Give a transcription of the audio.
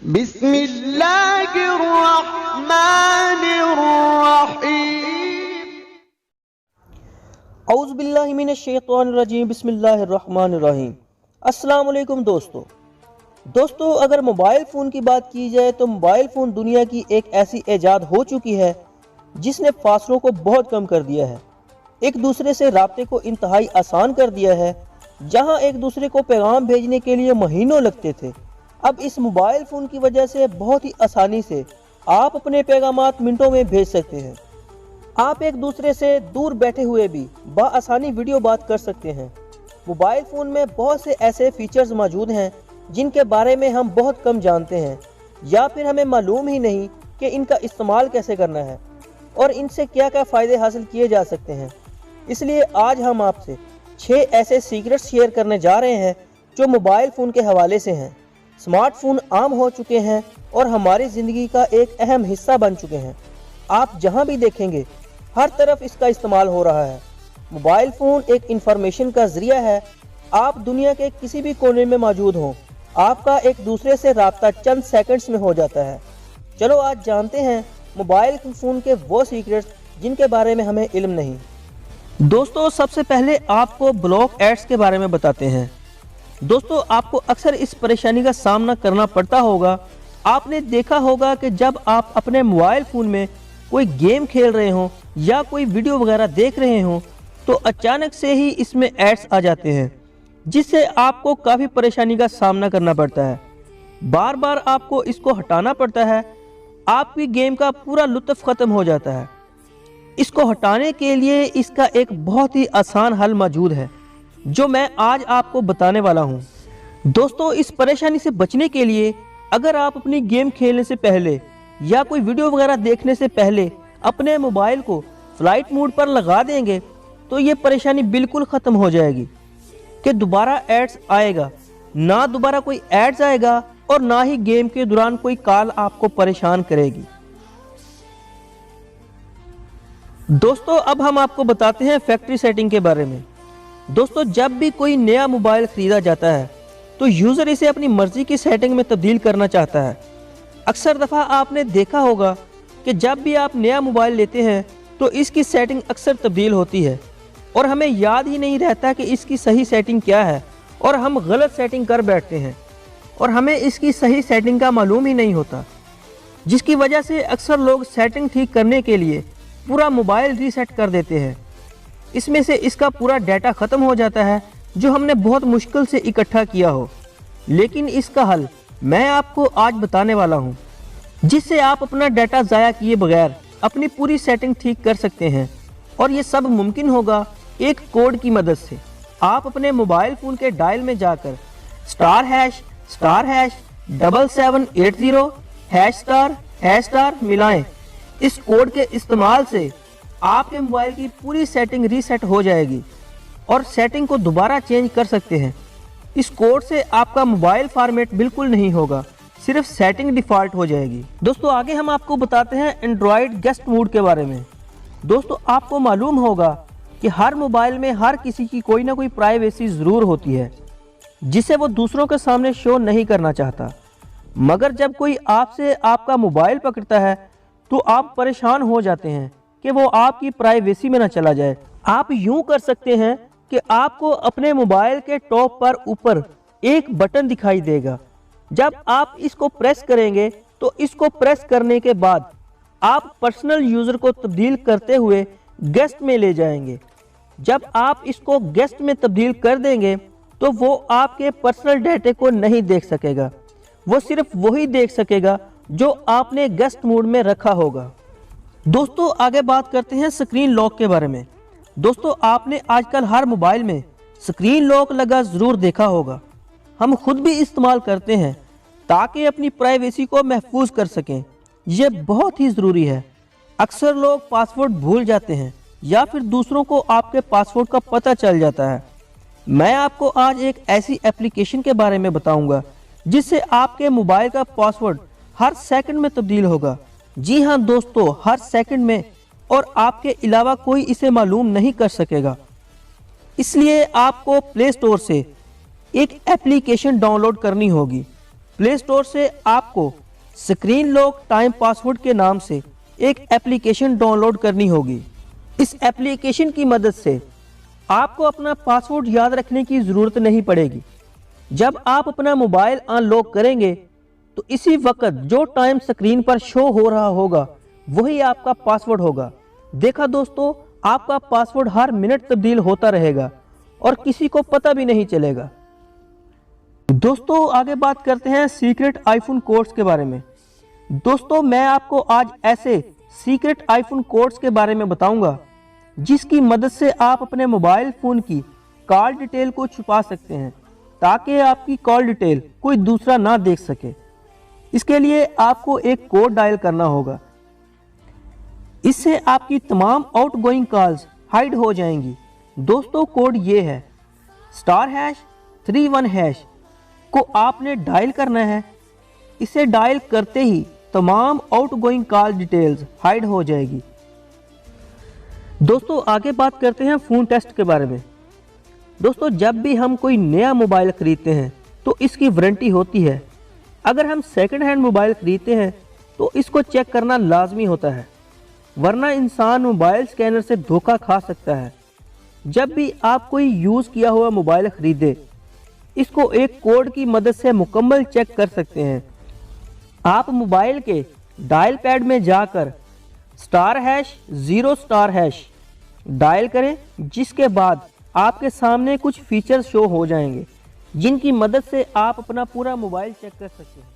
बिस्मिल्लाहिर्रहमानिर्रहीम। औज़ुबिल्लाहिमिनश्शैतानिर्रजीम। बिस्मिल्लाहिर्रहमानिर्रहीम। अस्सलाम वालेकुम दोस्तों, अगर मोबाइल फ़ोन की बात की जाए तो मोबाइल फ़ोन दुनिया की एक ऐसी ईजाद हो चुकी है जिसने फासलों को बहुत कम कर दिया है, एक दूसरे से राब्ते को इंतहाई आसान कर दिया है। जहां एक दूसरे को पैगाम भेजने के लिए महीनों लगते थे, अब इस मोबाइल फ़ोन की वजह से बहुत ही आसानी से आप अपने पैगामात मिनटों में भेज सकते हैं। आप एक दूसरे से दूर बैठे हुए भी बआसानी वीडियो बात कर सकते हैं। मोबाइल फ़ोन में बहुत से ऐसे फीचर्स मौजूद हैं जिनके बारे में हम बहुत कम जानते हैं या फिर हमें मालूम ही नहीं कि इनका इस्तेमाल कैसे करना है और इनसे क्या क्या फ़ायदे हासिल किए जा सकते हैं। इसलिए आज हम आपसे 6 ऐसे सीक्रेट्स शेयर करने जा रहे हैं जो मोबाइल फ़ोन के हवाले से हैं। स्मार्टफोन आम हो चुके हैं और हमारी ज़िंदगी का एक अहम हिस्सा बन चुके हैं। आप जहां भी देखेंगे हर तरफ इसका इस्तेमाल हो रहा है। मोबाइल फ़ोन एक इंफॉर्मेशन का ज़रिया है। आप दुनिया के किसी भी कोने में मौजूद हों, आपका एक दूसरे से राब्ता चंद सेकंड्स में हो जाता है। चलो आज जानते हैं मोबाइल फ़ोन के वो सीक्रेट्स जिनके बारे में हमें इल्म नहीं। दोस्तों, सबसे पहले आपको ब्लॉक एड्स के बारे में बताते हैं। दोस्तों, आपको अक्सर इस परेशानी का सामना करना पड़ता होगा। आपने देखा होगा कि जब आप अपने मोबाइल फ़ोन में कोई गेम खेल रहे हों या कोई वीडियो वगैरह देख रहे हों तो अचानक से ही इसमें एड्स आ जाते हैं, जिससे आपको काफ़ी परेशानी का सामना करना पड़ता है। बार बार आपको इसको हटाना पड़ता है। आपकी गेम का पूरा लुत्फ़ ख़त्म हो जाता है। इसको हटाने के लिए इसका एक बहुत ही आसान हल मौजूद है जो मैं आज आपको बताने वाला हूं। दोस्तों, इस परेशानी से बचने के लिए अगर आप अपनी गेम खेलने से पहले या कोई वीडियो वगैरह देखने से पहले अपने मोबाइल को फ्लाइट मोड पर लगा देंगे तो ये परेशानी बिल्कुल ख़त्म हो जाएगी कि दोबारा एड्स आएगा ना, दोबारा कोई एड्स आएगा और ना ही गेम के दौरान कोई कॉल आपको परेशान करेगी। दोस्तों, अब हम आपको बताते हैं फैक्ट्री सेटिंग के बारे में। दोस्तों, जब भी कोई नया मोबाइल ख़रीदा जाता है तो यूज़र इसे अपनी मर्ज़ी की सेटिंग में तब्दील करना चाहता है। अक्सर दफ़ा आपने देखा होगा कि जब भी आप नया मोबाइल लेते हैं तो इसकी सेटिंग अक्सर तब्दील होती है और हमें याद ही नहीं रहता कि इसकी सही सेटिंग क्या है और हम गलत सेटिंग कर बैठते हैं और हमें इसकी सही सेटिंग का मालूम ही नहीं होता, जिसकी वजह से अक्सर लोग सेटिंग ठीक करने के लिए पूरा मोबाइल रीसेट कर देते हैं। इसमें से इसका पूरा डाटा ख़त्म हो जाता है जो हमने बहुत मुश्किल से इकट्ठा किया हो। लेकिन इसका हल मैं आपको आज बताने वाला हूं, जिससे आप अपना डाटा ज़ाया किए बगैर अपनी पूरी सेटिंग ठीक कर सकते हैं। और ये सब मुमकिन होगा एक कोड की मदद से। आप अपने मोबाइल फ़ोन के डायल में जाकर *#7780# मिलाएं। इस कोड के इस्तेमाल से आपके मोबाइल की पूरी सेटिंग रीसेट हो जाएगी और सेटिंग को दोबारा चेंज कर सकते हैं। इस कोड से आपका मोबाइल फॉर्मेट बिल्कुल नहीं होगा, सिर्फ सेटिंग डिफ़ॉल्ट हो जाएगी। दोस्तों, आगे हम आपको बताते हैं एंड्रॉयड गेस्ट मोड के बारे में। दोस्तों, आपको मालूम होगा कि हर मोबाइल में हर किसी की कोई ना कोई प्राइवेसी ज़रूर होती है जिसे वो दूसरों के सामने शो नहीं करना चाहता। मगर जब कोई आपसे आपका मोबाइल पकड़ता है तो आप परेशान हो जाते हैं कि वो आपकी प्राइवेसी में ना चला जाए। आप यूं कर सकते हैं कि आपको अपने मोबाइल के टॉप पर ऊपर एक बटन दिखाई देगा। जब आप इसको प्रेस करेंगे तो इसको प्रेस करने के बाद आप पर्सनल यूज़र को तब्दील करते हुए गेस्ट में ले जाएंगे। जब आप इसको गेस्ट में तब्दील कर देंगे तो वो आपके पर्सनल डाटे को नहीं देख सकेगा, वो सिर्फ वही देख सकेगा जो आपने गेस्ट मोड में रखा होगा। दोस्तों, आगे बात करते हैं स्क्रीन लॉक के बारे में। दोस्तों, आपने आजकल हर मोबाइल में स्क्रीन लॉक लगा ज़रूर देखा होगा। हम खुद भी इस्तेमाल करते हैं ताकि अपनी प्राइवेसी को महफूज कर सकें। यह बहुत ही ज़रूरी है। अक्सर लोग पासवर्ड भूल जाते हैं या फिर दूसरों को आपके पासवर्ड का पता चल जाता है। मैं आपको आज एक ऐसी एप्लीकेशन के बारे में बताऊंगा जिससे आपके मोबाइल का पासवर्ड हर सेकंड में तब्दील होगा। जी हाँ दोस्तों, हर सेकंड में, और आपके अलावा कोई इसे मालूम नहीं कर सकेगा। इसलिए आपको प्ले स्टोर से एक एप्लीकेशन डाउनलोड करनी होगी। प्ले स्टोर से आपको स्क्रीन लॉक टाइम पासवर्ड के नाम से एक एप्लीकेशन डाउनलोड करनी होगी। इस एप्लीकेशन की मदद से आपको अपना पासवर्ड याद रखने की ज़रूरत नहीं पड़ेगी। जब आप अपना मोबाइल अनलॉक करेंगे तो इसी वक्त जो टाइम स्क्रीन पर शो हो रहा होगा वही आपका पासवर्ड होगा। देखा दोस्तों, आपका पासवर्ड हर मिनट तब्दील होता रहेगा और किसी को पता भी नहीं चलेगा। दोस्तों आगे बात करते हैं सीक्रेट आईफोन कोड्स के बारे में। दोस्तों मैं आपको आज ऐसे सीक्रेट आईफोन कोड्स के बारे में बताऊंगा जिसकी मदद से आप अपने मोबाइल फ़ोन की कॉल डिटेल को छुपा सकते हैं ताकि आपकी कॉल डिटेल कोई दूसरा ना देख सके। इसके लिए आपको एक कोड डायल करना होगा। इससे आपकी तमाम आउटगोइंग कॉल्स हाइड हो जाएंगी। दोस्तों कोड ये है *31# को आपने डायल करना है। इसे डायल करते ही तमाम आउटगोइंग कॉल डिटेल्स हाइड हो जाएगी। दोस्तों आगे बात करते हैं फ़ोन टेस्ट के बारे में। दोस्तों जब भी हम कोई नया मोबाइल ख़रीदते हैं तो इसकी वारंटी होती है। अगर हम सेकंड हैंड मोबाइल ख़रीदते हैं तो इसको चेक करना लाजमी होता है, वरना इंसान मोबाइल स्कैनर से धोखा खा सकता है। जब भी आप कोई यूज़ किया हुआ मोबाइल ख़रीदे, इसको एक कोड की मदद से मुकम्मल चेक कर सकते हैं। आप मोबाइल के डायल पैड में जाकर *0* डायल करें, जिसके बाद आपके सामने कुछ फीचर्स शो हो जाएंगे जिनकी मदद से आप अपना पूरा मोबाइल चेक कर सकते हैं।